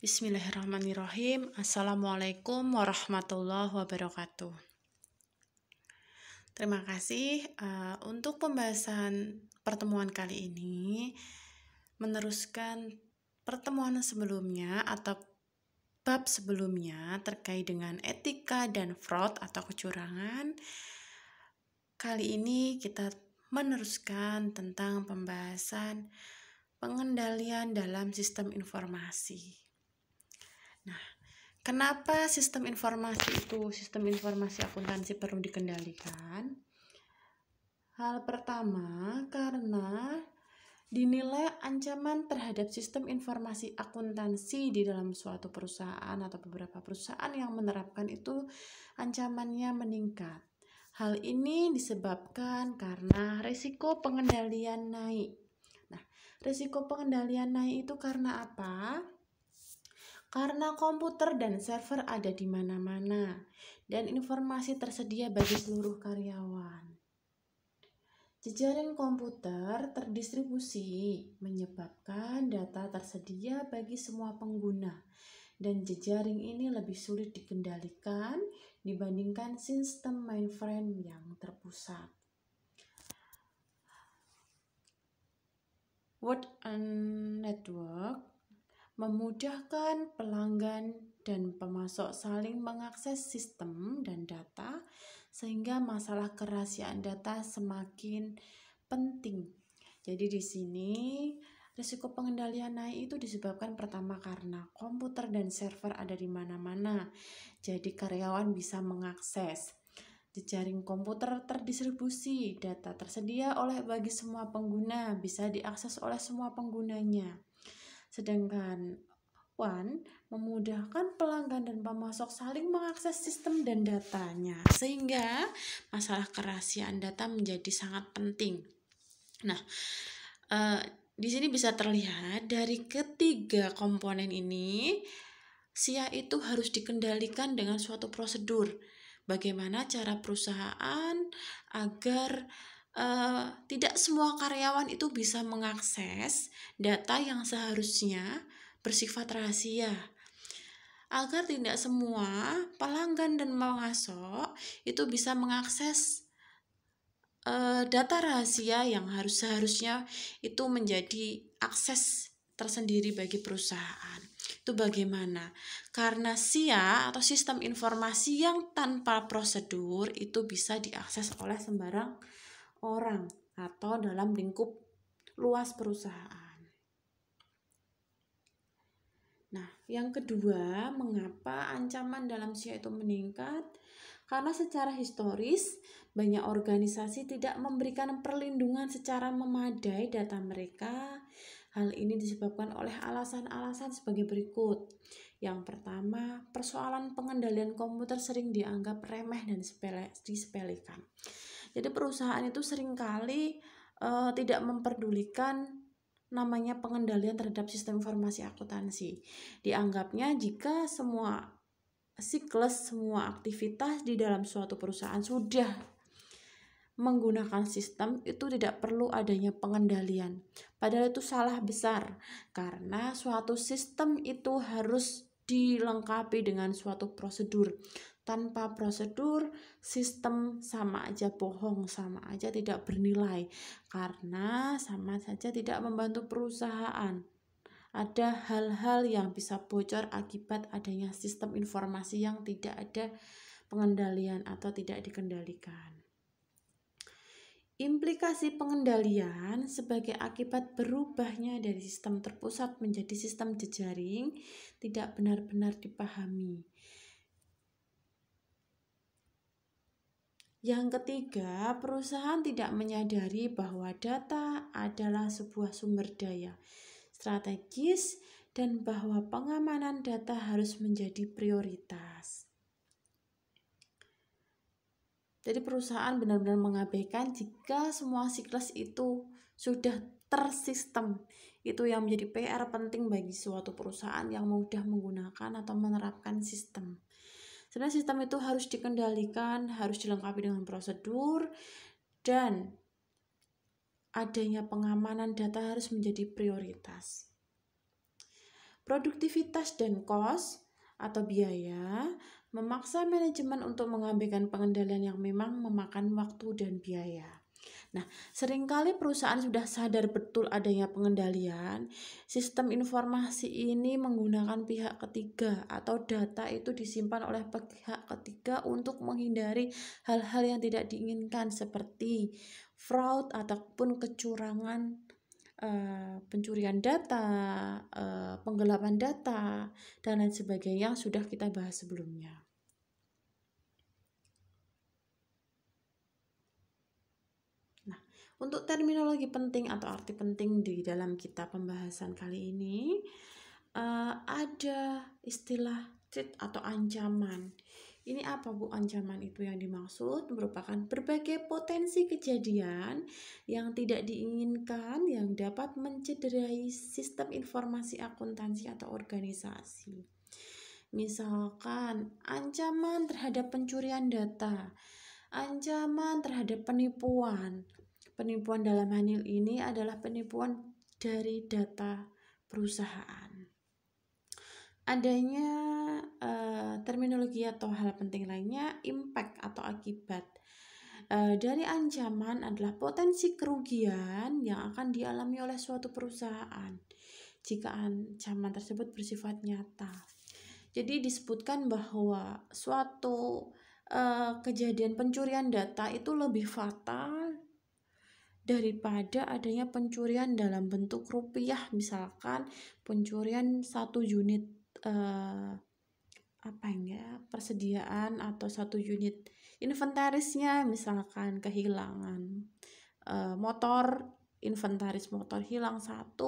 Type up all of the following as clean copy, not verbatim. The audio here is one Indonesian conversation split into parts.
Bismillahirrahmanirrahim. Assalamualaikum warahmatullahi wabarakatuh. Terima kasih untuk pembahasan pertemuan kali ini, meneruskan pertemuan sebelumnya atau bab sebelumnya terkait dengan etika dan fraud atau kecurangan. Kali ini kita meneruskan tentang pembahasan pengendalian dalam sistem informasi. Nah, kenapa sistem informasi akuntansi perlu dikendalikan? Hal pertama, karena dinilai ancaman terhadap sistem informasi akuntansi di dalam suatu perusahaan atau beberapa perusahaan yang menerapkan itu ancamannya meningkat. Hal ini disebabkan karena risiko pengendalian naik. Nah, risiko pengendalian naik itu karena apa? Karena komputer dan server ada di mana-mana dan informasi tersedia bagi seluruh karyawan. Jejaring komputer terdistribusi menyebabkan data tersedia bagi semua pengguna dan jejaring ini lebih sulit dikendalikan dibandingkan sistem mainframe yang terpusat. Word and network memudahkan pelanggan dan pemasok saling mengakses sistem dan data sehingga masalah kerahasiaan data semakin penting. Jadi di sini risiko pengendalian naik itu disebabkan pertama karena komputer dan server ada di mana-mana. Jadi karyawan bisa mengakses. Jejaring komputer terdistribusi, data tersedia bagi semua pengguna, bisa diakses oleh semua penggunanya. Sedangkan WAN memudahkan pelanggan dan pemasok saling mengakses sistem dan datanya, sehingga masalah kerahasiaan data menjadi sangat penting. Nah, di sini bisa terlihat dari ketiga komponen ini, SIA itu harus dikendalikan dengan suatu prosedur. Bagaimana cara perusahaan agar tidak semua karyawan itu bisa mengakses data yang seharusnya bersifat rahasia, agar tidak semua pelanggan dan pemasok itu bisa mengakses data rahasia yang seharusnya itu menjadi akses tersendiri bagi perusahaan. Itu bagaimana? Karena SIA atau sistem informasi yang tanpa prosedur itu bisa diakses oleh sembarang orang atau dalam lingkup luas perusahaan. Nah, yang kedua, mengapa ancaman dalam SIA itu meningkat? Karena secara historis, banyak organisasi tidak memberikan perlindungan secara memadai data mereka. Hal ini disebabkan oleh alasan-alasan sebagai berikut. Yang pertama, persoalan pengendalian komputer sering dianggap remeh dan disepelekan. Jadi perusahaan itu seringkali tidak memperdulikan namanya pengendalian terhadap sistem informasi akuntansi. Dianggapnya jika semua siklus, semua aktivitas di dalam suatu perusahaan sudah menggunakan sistem, itu tidak perlu adanya pengendalian. Padahal itu salah besar, karena suatu sistem itu harus dilengkapi dengan suatu prosedur. Tanpa prosedur, sistem sama aja bohong, sama aja tidak bernilai, karena sama saja tidak membantu perusahaan. Ada hal-hal yang bisa bocor akibat adanya sistem informasi yang tidak ada pengendalian atau tidak dikendalikan. Implikasi pengendalian sebagai akibat berubahnya dari sistem terpusat menjadi sistem jejaring tidak benar-benar dipahami. Yang ketiga, perusahaan tidak menyadari bahwa data adalah sebuah sumber daya strategis dan bahwa pengamanan data harus menjadi prioritas. Jadi perusahaan benar-benar mengabaikan jika semua siklus itu sudah tersistem. Itu yang menjadi PR penting bagi suatu perusahaan yang mudah menggunakan atau menerapkan sistem. Sebenarnya sistem itu harus dikendalikan, harus dilengkapi dengan prosedur, dan adanya pengamanan data harus menjadi prioritas. Produktivitas dan cost atau biaya memaksa manajemen untuk mengabaikan pengendalian yang memang memakan waktu dan biaya. Nah, seringkali perusahaan sudah sadar betul adanya pengendalian. Sistem informasi ini menggunakan pihak ketiga atau data itu disimpan oleh pihak ketiga untuk menghindari hal-hal yang tidak diinginkan seperti fraud ataupun kecurangan, pencurian data, penggelapan data, dan lain sebagainya yang sudah kita bahas sebelumnya. Nah, untuk terminologi penting atau arti penting di dalam kita pembahasan kali ini, ada istilah threat atau ancaman. Ini apa Bu ancaman itu yang dimaksud? Merupakan berbagai potensi kejadian yang tidak diinginkan yang dapat mencederai sistem informasi akuntansi atau organisasi. Misalkan ancaman terhadap pencurian data, ancaman terhadap penipuan. Penipuan dalam hal ini adalah penipuan dari data perusahaan. Adanya terminologi atau hal penting lainnya, impact atau akibat. Dari ancaman adalah potensi kerugian yang akan dialami oleh suatu perusahaan jika ancaman tersebut bersifat nyata. Jadi disebutkan bahwa suatu kejadian pencurian data itu lebih fatal daripada adanya pencurian dalam bentuk rupiah, misalkan pencurian 1 unit persediaan atau 1 unit inventarisnya, misalkan kehilangan motor, inventaris motor hilang 1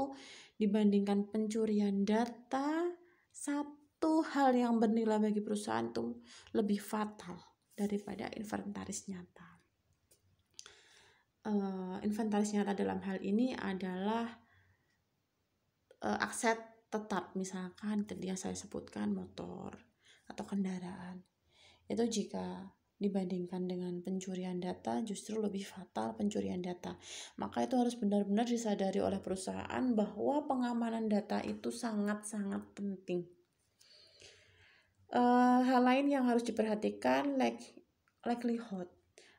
dibandingkan pencurian data, satu hal yang bernilai bagi perusahaan itu lebih fatal daripada inventaris nyata. Inventaris nyata dalam hal ini adalah aset tetap, misalkan tadi yang saya sebutkan motor atau kendaraan. Itu jika dibandingkan dengan pencurian data justru lebih fatal pencurian data. Maka itu harus benar-benar disadari oleh perusahaan bahwa pengamanan data itu sangat-sangat penting. Hal lain yang harus diperhatikan likelihood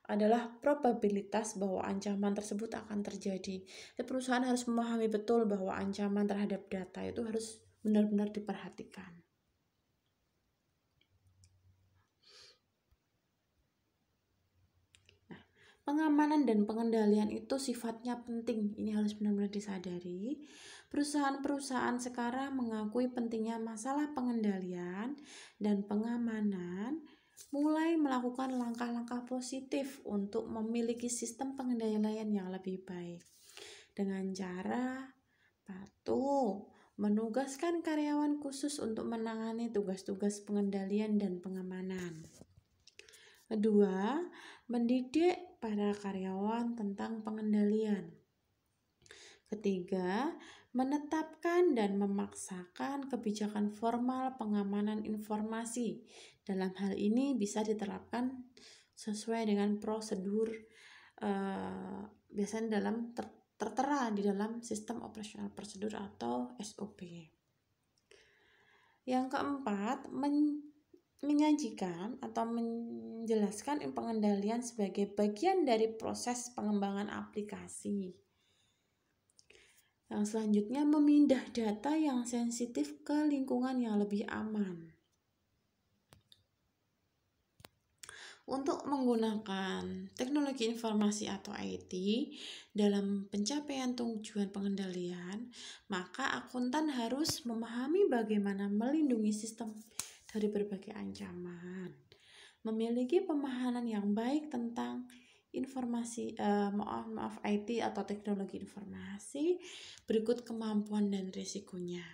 adalah probabilitas bahwa ancaman tersebut akan terjadi. Perusahaan harus memahami betul bahwa ancaman terhadap data itu harus benar-benar diperhatikan. Nah, pengamanan dan pengendalian itu sifatnya penting. Ini harus benar-benar disadari. Perusahaan-perusahaan sekarang mengakui pentingnya masalah pengendalian dan pengamanan, mulai melakukan langkah-langkah positif untuk memiliki sistem pengendalian yang lebih baik dengan cara menugaskan karyawan khusus untuk menangani tugas-tugas pengendalian dan pengamanan. Kedua, mendidik para karyawan tentang pengendalian. Ketiga, menetapkan dan memaksakan kebijakan formal pengamanan informasi. Dalam hal ini bisa diterapkan sesuai dengan prosedur biasanya tertera di dalam sistem operasional prosedur atau SOP. Yang keempat, menyajikan atau menjelaskan pengendalian sebagai bagian dari proses pengembangan aplikasi. Yang selanjutnya, memindah data yang sensitif ke lingkungan yang lebih aman. Untuk menggunakan teknologi informasi atau IT dalam pencapaian tujuan pengendalian, maka akuntan harus memahami bagaimana melindungi sistem dari berbagai ancaman, memiliki pemahaman yang baik tentang informasi IT atau teknologi informasi. Berikut kemampuan dan risikonya.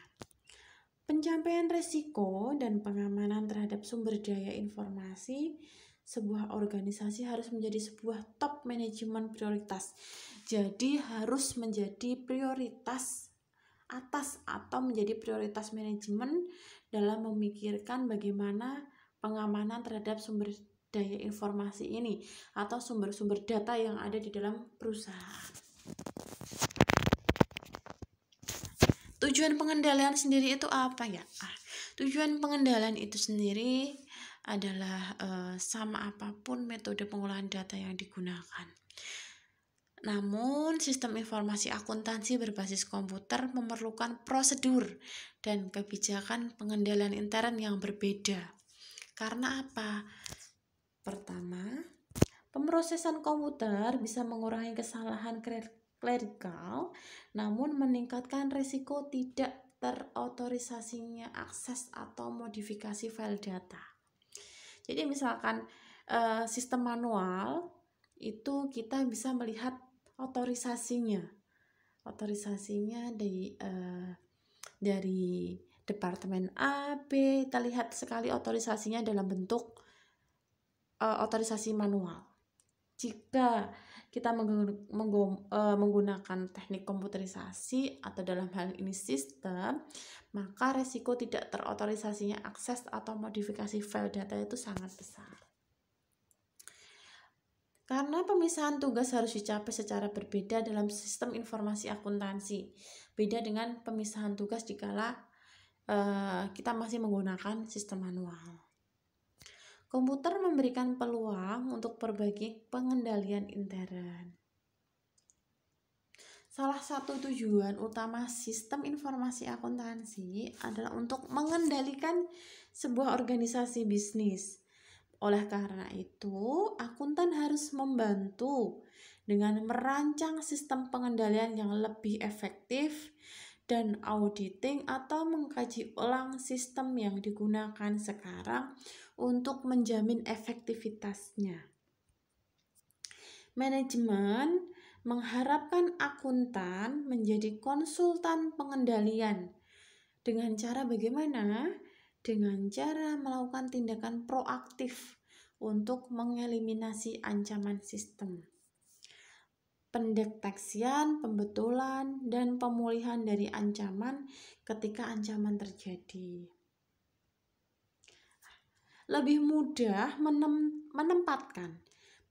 Pencapaian risiko dan pengamanan terhadap sumber daya informasi sebuah organisasi harus menjadi sebuah top manajemen prioritas. Jadi harus menjadi prioritas atas atau menjadi prioritas manajemen dalam memikirkan bagaimana pengamanan terhadap sumber daya informasi ini atau sumber-sumber data yang ada di dalam perusahaan. tujuan pengendalian sendiri itu apa ya? Tujuan pengendalian itu sendiri adalah sama apapun metode pengolahan data yang digunakan. Namun, sistem informasi akuntansi berbasis komputer memerlukan prosedur dan kebijakan pengendalian intern yang berbeda. Karena apa? Pertama, pemrosesan komputer bisa mengurangi kesalahan klerikal, namun meningkatkan risiko tidak terotorisasinya akses atau modifikasi file data. Jadi misalkan sistem manual itu kita bisa melihat otorisasinya dari departemen A, B, kita lihat sekali otorisasinya dalam bentuk otorisasi manual. Jika kita menggunakan teknik komputerisasi atau dalam hal ini sistem, maka resiko tidak terotorisasinya akses atau modifikasi file data itu sangat besar. Karena pemisahan tugas harus dicapai secara berbeda dalam sistem informasi akuntansi. Beda dengan pemisahan tugas dikala kita masih menggunakan sistem manual. Komputer memberikan peluang untuk berbagai pengendalian intern. Salah satu tujuan utama sistem informasi akuntansi adalah untuk mengendalikan sebuah organisasi bisnis. Oleh karena itu, akuntan harus membantu dengan merancang sistem pengendalian yang lebih efektif dan auditing atau mengkaji ulang sistem yang digunakan sekarang untuk menjamin efektivitasnya. Manajemen mengharapkan akuntan menjadi konsultan pengendalian. Dengan cara bagaimana? Dengan cara melakukan tindakan proaktif untuk mengeliminasi ancaman sistem. Pendeteksian, pembetulan, dan pemulihan dari ancaman ketika ancaman terjadi. Lebih mudah menempatkan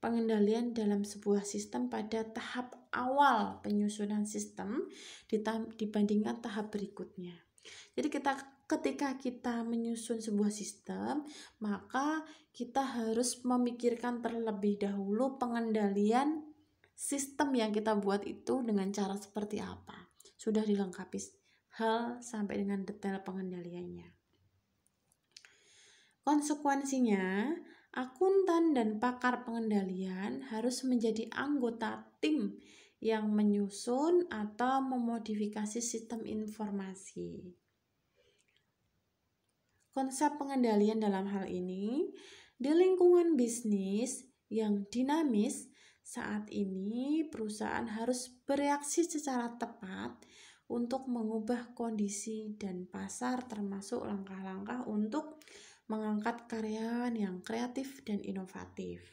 pengendalian dalam sebuah sistem pada tahap awal penyusunan sistem dibandingkan tahap berikutnya. Jadi ketika kita menyusun sebuah sistem, maka kita harus memikirkan terlebih dahulu pengendalian sistem yang kita buat itu dengan cara seperti apa. Sudah dilengkapi hal sampai dengan detail pengendaliannya. Konsekuensinya, akuntan dan pakar pengendalian harus menjadi anggota tim yang menyusun atau memodifikasi sistem informasi. Konsep pengendalian dalam hal ini, di lingkungan bisnis yang dinamis, saat ini perusahaan harus bereaksi secara tepat untuk mengubah kondisi dan pasar, termasuk langkah-langkah untuk mengangkat karyawan yang kreatif dan inovatif.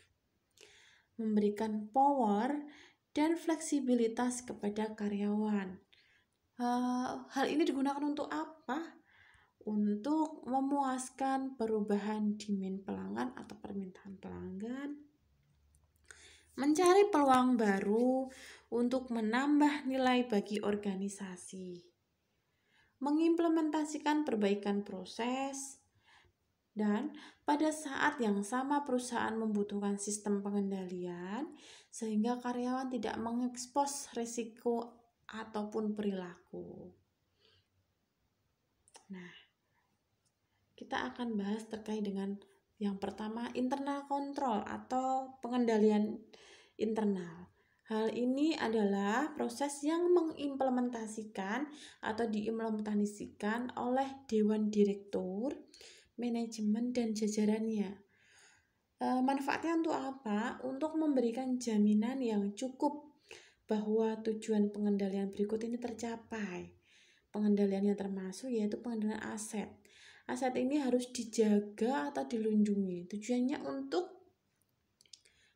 Memberikan power dan fleksibilitas kepada karyawan. Hal ini digunakan untuk apa? Untuk memuaskan perubahan demand pelanggan atau permintaan pelanggan, mencari peluang baru untuk menambah nilai bagi organisasi, mengimplementasikan perbaikan proses, dan pada saat yang sama perusahaan membutuhkan sistem pengendalian sehingga karyawan tidak mengekspos risiko ataupun perilaku. Nah, kita akan bahas terkait dengan yang pertama, internal control atau pengendalian internal. Hal ini adalah proses yang mengimplementasikan atau diimplementasikan oleh Dewan Direktur, manajemen, dan jajarannya. Manfaatnya untuk apa? Untuk memberikan jaminan yang cukup bahwa tujuan pengendalian berikut ini tercapai. Pengendaliannya termasuk yaitu pengendalian aset. Aset ini harus dijaga atau dilindungi. Tujuannya untuk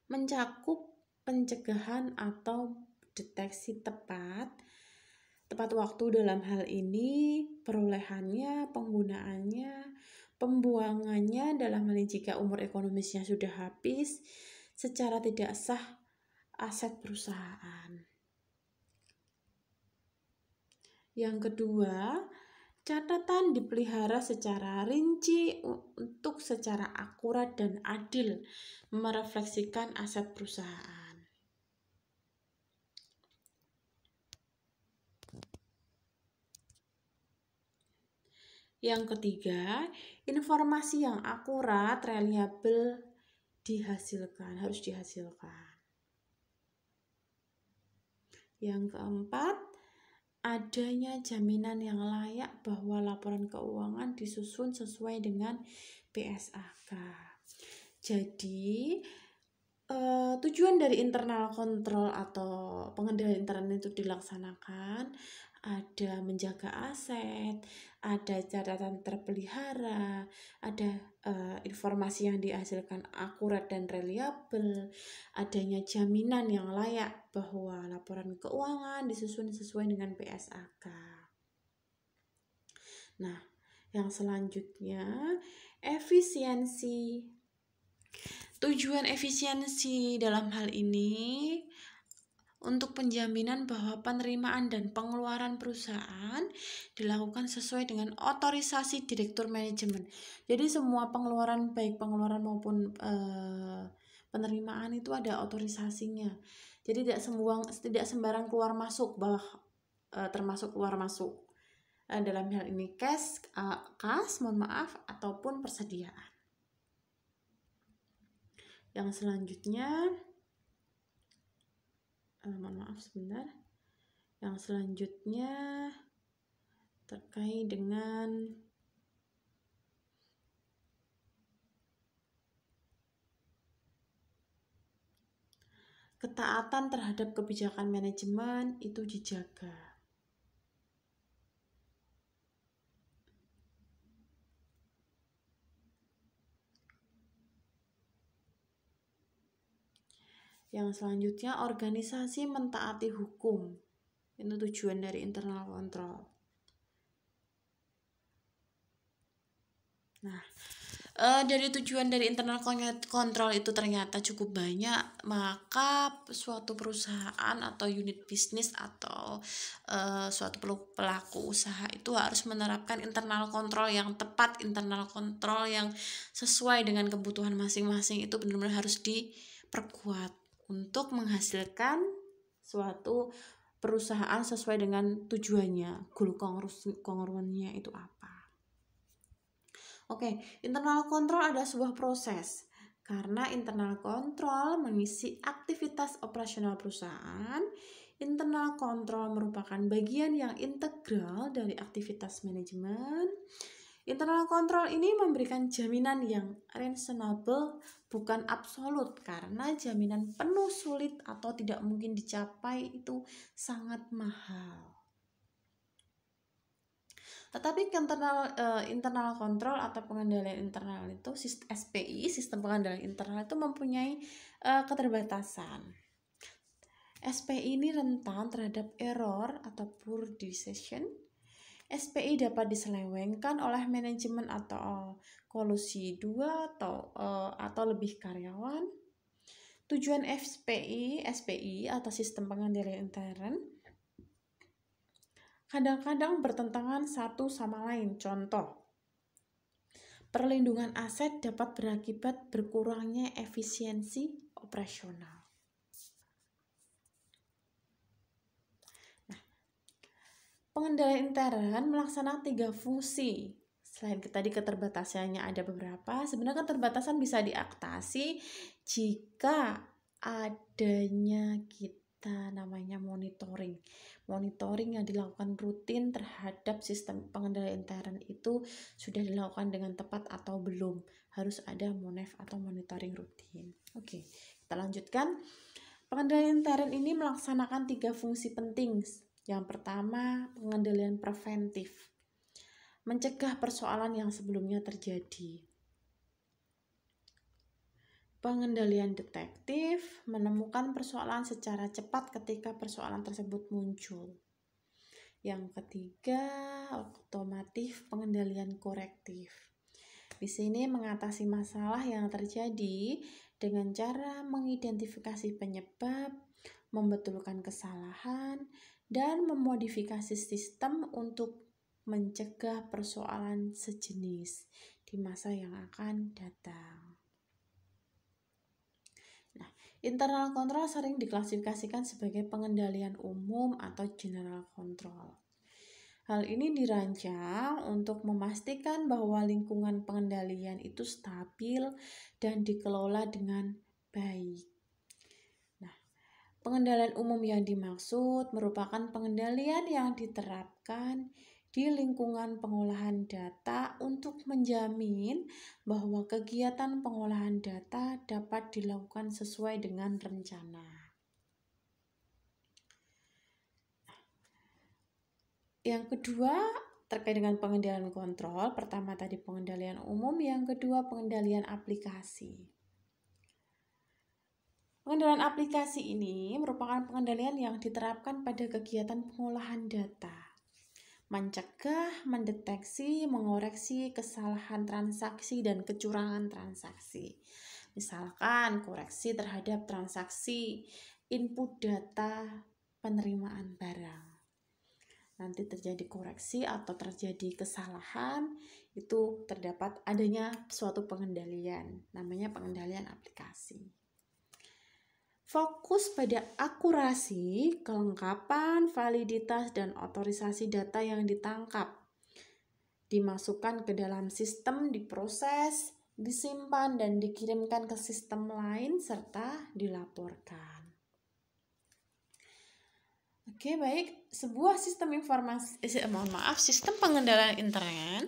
mencakup pencegahan atau deteksi tepat waktu dalam hal ini, perolehannya, penggunaannya, pembuangannya dalam hal ini jika umur ekonomisnya sudah habis secara tidak sah aset perusahaan. Yang kedua, catatan dipelihara secara rinci untuk secara akurat dan adil merefleksikan aset perusahaan. Yang ketiga, informasi yang akurat, reliabel harus dihasilkan. Yang keempat, adanya jaminan yang layak bahwa laporan keuangan disusun sesuai dengan PSAK. Jadi, tujuan dari internal control atau pengendalian internal itu dilaksanakan ada menjaga aset, ada catatan terpelihara, ada informasi yang dihasilkan akurat dan reliabel, adanya jaminan yang layak bahwa laporan keuangan disusun sesuai dengan PSAK. Nah, yang selanjutnya efisiensi. Tujuan efisiensi dalam hal ini untuk penjaminan bahwa penerimaan dan pengeluaran perusahaan dilakukan sesuai dengan otorisasi Direktur Manajemen. Jadi semua pengeluaran, baik pengeluaran maupun penerimaan itu ada otorisasinya. Jadi tidak sembarang keluar masuk, termasuk keluar masuk. Dalam hal ini kas, ataupun persediaan. Yang selanjutnya Yang selanjutnya terkait dengan ketaatan terhadap kebijakan manajemen itu dijaga. Yang selanjutnya, organisasi mentaati hukum. Itu tujuan dari internal control. Nah, dari tujuan dari internal control itu ternyata cukup banyak, maka suatu perusahaan atau unit bisnis atau suatu pelaku usaha itu harus menerapkan internal control yang tepat, internal control yang sesuai dengan kebutuhan masing-masing. Itu benar-benar harus diperkuat untuk menghasilkan suatu perusahaan sesuai dengan tujuannya, goal congruennya itu apa. Oke, internal control ada sebuah proses. Karena internal control mengisi aktivitas operasional perusahaan, internal control merupakan bagian yang integral dari aktivitas manajemen. Internal control ini memberikan jaminan yang reasonable, bukan absolut, karena jaminan penuh sulit atau tidak mungkin dicapai itu sangat mahal. Tetapi internal control atau pengendalian internal itu SPI, sistem pengendalian internal itu mempunyai keterbatasan. SPI ini rentan terhadap error atau poor decision. SPI dapat diselewengkan oleh manajemen atau kolusi dua atau lebih karyawan. Tujuan SPI atau sistem pengendalian intern kadang-kadang bertentangan satu sama lain. Contoh, perlindungan aset dapat berakibat berkurangnya efisiensi operasional. Pengendalian intern melaksanakan 3 fungsi. Selain tadi keterbatasannya ada beberapa, sebenarnya keterbatasan bisa diatasi jika adanya kita namanya monitoring. Monitoring yang dilakukan rutin terhadap sistem pengendalian intern itu sudah dilakukan dengan tepat atau belum. Harus ada monef atau monitoring rutin. Oke, kita lanjutkan. Pengendalian intern ini melaksanakan 3 fungsi penting. Yang pertama, pengendalian preventif. Mencegah persoalan yang sebelumnya terjadi. Pengendalian detektif, menemukan persoalan secara cepat ketika persoalan tersebut muncul. Yang ketiga, otomatis pengendalian korektif. Di sini mengatasi masalah yang terjadi dengan cara mengidentifikasi penyebab, membetulkan kesalahan, dan memodifikasi sistem untuk mencegah persoalan sejenis di masa yang akan datang. Nah, internal control sering diklasifikasikan sebagai pengendalian umum atau general control. Hal ini dirancang untuk memastikan bahwa lingkungan pengendalian itu stabil dan dikelola dengan baik. Nah, pengendalian umum yang dimaksud merupakan pengendalian yang diterapkan di lingkungan pengolahan data untuk menjamin bahwa kegiatan pengolahan data dapat dilakukan sesuai dengan rencana. Yang kedua, terkait dengan pengendalian kontrol, pertama tadi pengendalian umum, yang kedua pengendalian aplikasi. Pengendalian aplikasi ini merupakan pengendalian yang diterapkan pada kegiatan pengolahan data. Mencegah, mendeteksi, mengoreksi kesalahan transaksi dan kecurangan transaksi. Misalkan koreksi terhadap transaksi input data penerimaan barang. Nanti terjadi koreksi atau terjadi kesalahan, itu terdapat adanya suatu pengendalian, namanya pengendalian aplikasi. Fokus pada akurasi, kelengkapan, validitas, dan otorisasi data yang ditangkap. Dimasukkan ke dalam sistem, diproses, disimpan, dan dikirimkan ke sistem lain, serta dilaporkan. Oke, baik. Sebuah sistem sistem pengendalian internet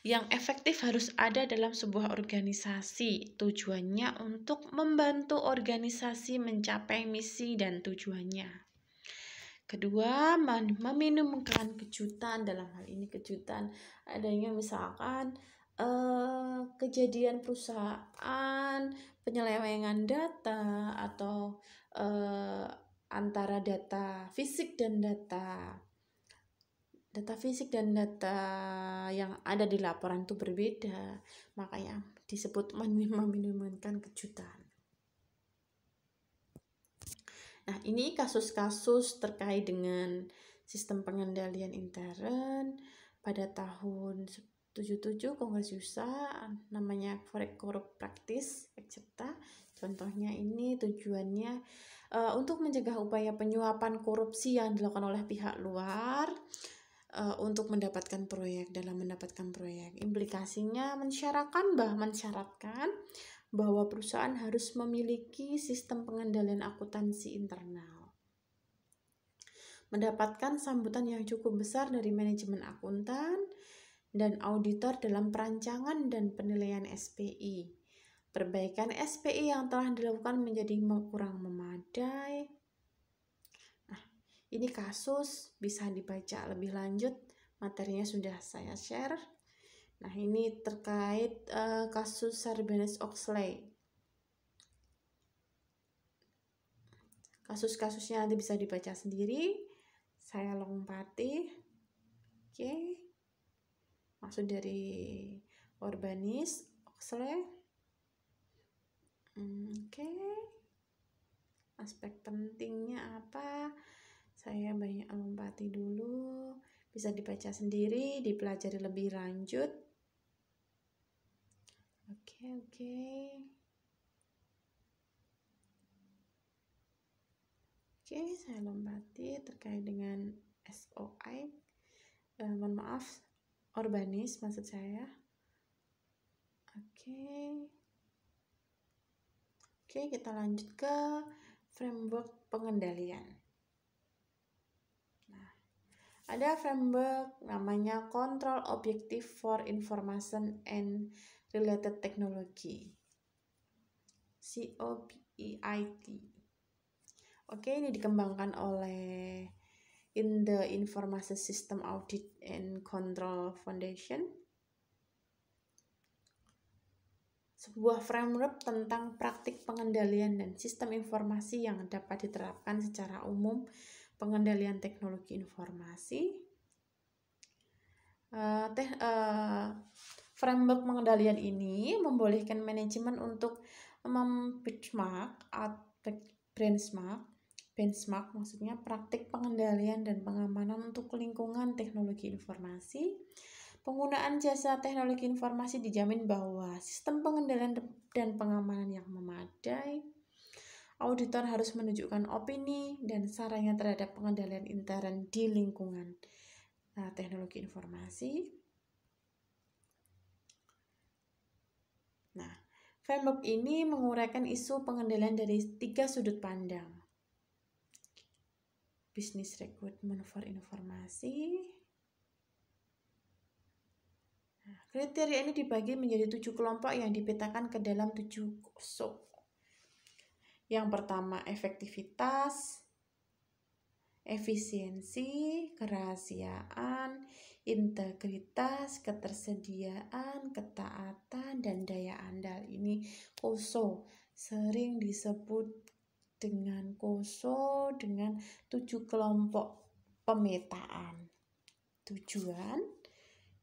yang efektif harus ada dalam sebuah organisasi. Tujuannya untuk membantu organisasi mencapai misi dan tujuannya. Kedua, meminimumkan kejutan. Dalam hal ini kejutan adanya misalkan kejadian perusahaan, penyelewengan data, atau antara data fisik dan data fisik dan data yang ada di laporan itu berbeda, makanya disebut meminimumkan kejutan. Nah, ini kasus-kasus terkait dengan sistem pengendalian intern pada tahun 77 Kongres USA, namanya Foreign Corrupt Practice etc. Contohnya ini tujuannya untuk mencegah upaya penyuapan korupsi yang dilakukan oleh pihak luar untuk mendapatkan proyek. Dalam mendapatkan proyek, implikasinya mensyaratkan bahwa perusahaan harus memiliki sistem pengendalian akuntansi internal. Mendapatkan sambutan yang cukup besar dari manajemen akuntan dan auditor dalam perancangan dan penilaian SPI. Perbaikan SPI yang telah dilakukan menjadi kurang memadai. Nah, ini kasus bisa dibaca lebih lanjut, materinya sudah saya share. Nah, ini terkait kasus Sarbanes-Oxley. Kasus-kasusnya nanti bisa dibaca sendiri. Saya lompati. Oke. Maksud dari Sarbanes-Oxley. Oke. Aspek pentingnya apa? Saya banyak lompati dulu. Bisa dibaca sendiri, dipelajari lebih lanjut. Oke. Oke, saya lompati terkait dengan SOI. Mohon maaf, Sarbanes maksud saya. Oke, kita lanjut ke framework pengendalian. Nah, ada framework namanya Control Objective for Information and Related Technology, COPEIT. Oke, ini dikembangkan oleh the Information System Audit and Control Foundation. Sebuah framework tentang praktik pengendalian dan sistem informasi yang dapat diterapkan secara umum pengendalian teknologi informasi. Framework pengendalian ini membolehkan manajemen untuk benchmark benchmark, maksudnya praktik pengendalian dan pengamanan untuk lingkungan teknologi informasi. Penggunaan jasa teknologi informasi dijamin bahwa sistem pengendalian dan pengamanan yang memadai. Auditor harus menunjukkan opini dan sarannya terhadap pengendalian intern di lingkungan teknologi informasi. Nah, framework ini menguraikan isu pengendalian dari 3 sudut pandang. Business requirement for informasi. Nah, kriteria ini dibagi menjadi 7 kelompok yang dipetakan ke dalam 7 sub. Yang pertama, efektivitas, efisiensi, kerahasiaan, integritas, ketersediaan, ketaatan, dan daya andal. Ini KOSO, sering disebut dengan KOSO dengan 7 kelompok pemetaan. Tujuan,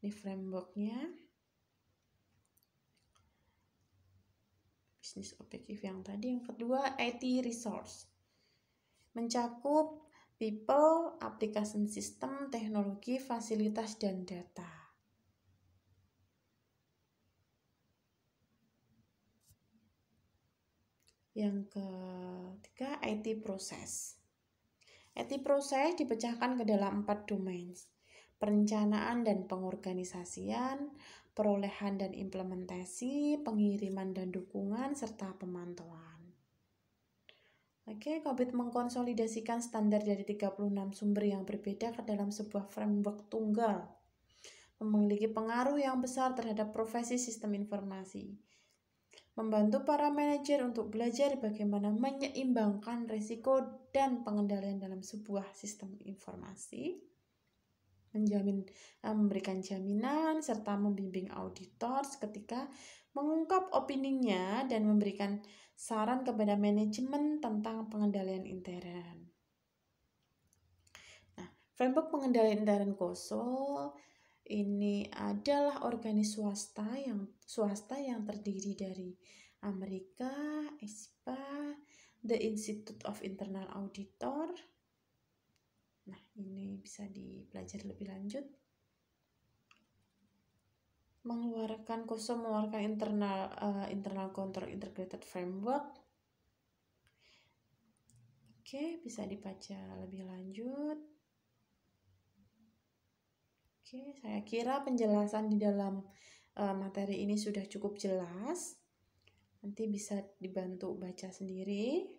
ini frameworknya. Bisnis objektif yang tadi. Yang kedua, IT resource. Mencakup people, application system, teknologi, fasilitas, dan data. Yang ketiga, IT proses. IT proses dipecahkan ke dalam 4 domain. Perencanaan dan pengorganisasian, perolehan dan implementasi, pengiriman dan dukungan, serta pemantauan. Oke, COVID mengkonsolidasikan standar dari 36 sumber yang berbeda ke dalam sebuah framework tunggal. Memiliki pengaruh yang besar terhadap profesi sistem informasi. Membantu para manajer untuk belajar bagaimana menyeimbangkan risiko dan pengendalian dalam sebuah sistem informasi. Memberikan jaminan serta membimbing auditor ketika mengungkap opininya dan memberikan saran kepada manajemen tentang pengendalian intern. Nah, framework pengendalian intern KOSO ini adalah swasta yang terdiri dari Amerika, ISPA, The Institute of Internal Auditor. Nah, ini bisa dipelajari lebih lanjut. KOSO mengeluarkan internal control integrated framework. Oke, bisa dibaca lebih lanjut. Oke, saya kira penjelasan di dalam materi ini sudah cukup jelas. Nanti bisa dibantu baca sendiri.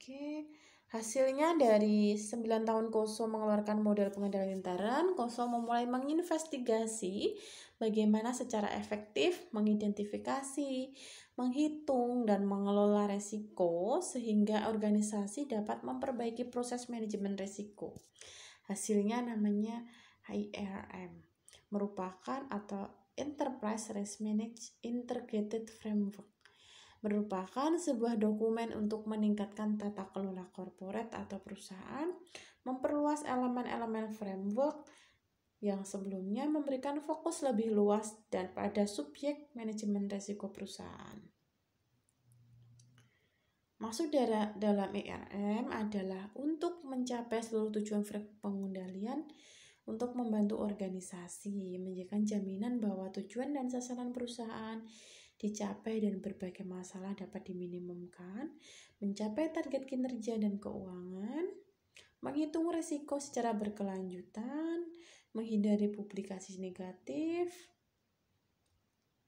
Oke, hasilnya dari 9 tahun KOSO mengeluarkan model pengendalian intern, KOSO memulai menginvestigasi bagaimana secara efektif mengidentifikasi, menghitung, dan mengelola risiko sehingga organisasi dapat memperbaiki proses manajemen risiko. Hasilnya namanya IRM, merupakan atau Enterprise Risk Management Integrated Framework. Merupakan sebuah dokumen untuk meningkatkan tata kelola korporat atau perusahaan, memperluas elemen-elemen framework yang sebelumnya memberikan fokus lebih luas dan pada subjek manajemen risiko perusahaan. Maksud dalam IRM adalah untuk mencapai seluruh tujuan pengendalian untuk membantu organisasi, menjadikan jaminan bahwa tujuan dan sasaran perusahaan dicapai dan berbagai masalah dapat diminimumkan, mencapai target kinerja dan keuangan, menghitung risiko secara berkelanjutan, menghindari publikasi negatif.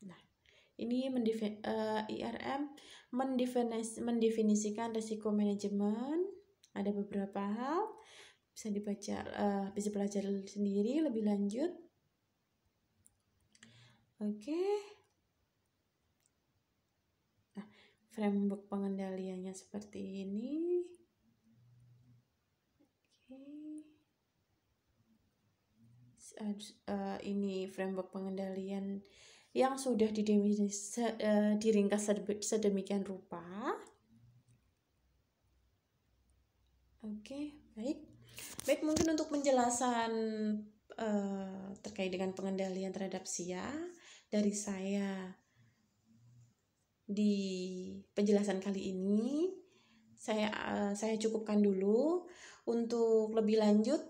Nah, ini IRM mendefinisikan risiko manajemen. Ada beberapa hal bisa dibaca, bisa belajar sendiri lebih lanjut. Oke. Nah, framework pengendaliannya seperti ini. Ini framework pengendalian yang sudah diringkas sedemikian rupa. Oke, baik, mungkin untuk penjelasan terkait dengan pengendalian terhadap SIA dari saya di penjelasan kali ini. Saya cukupkan dulu. Untuk lebih lanjut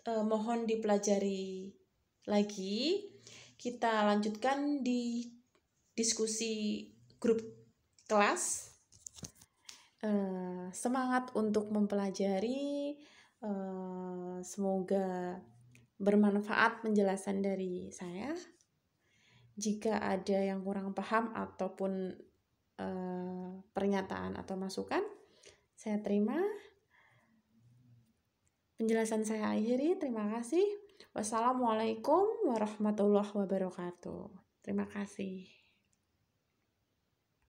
mohon dipelajari lagi. Kita lanjutkan di diskusi grup kelas. Semangat untuk mempelajari. Semoga bermanfaat penjelasan dari saya. Jika ada yang kurang paham ataupun pernyataan atau masukan, saya terima. Penjelasan saya akhiri. Terima kasih. Wassalamualaikum warahmatullahi wabarakatuh. Terima kasih.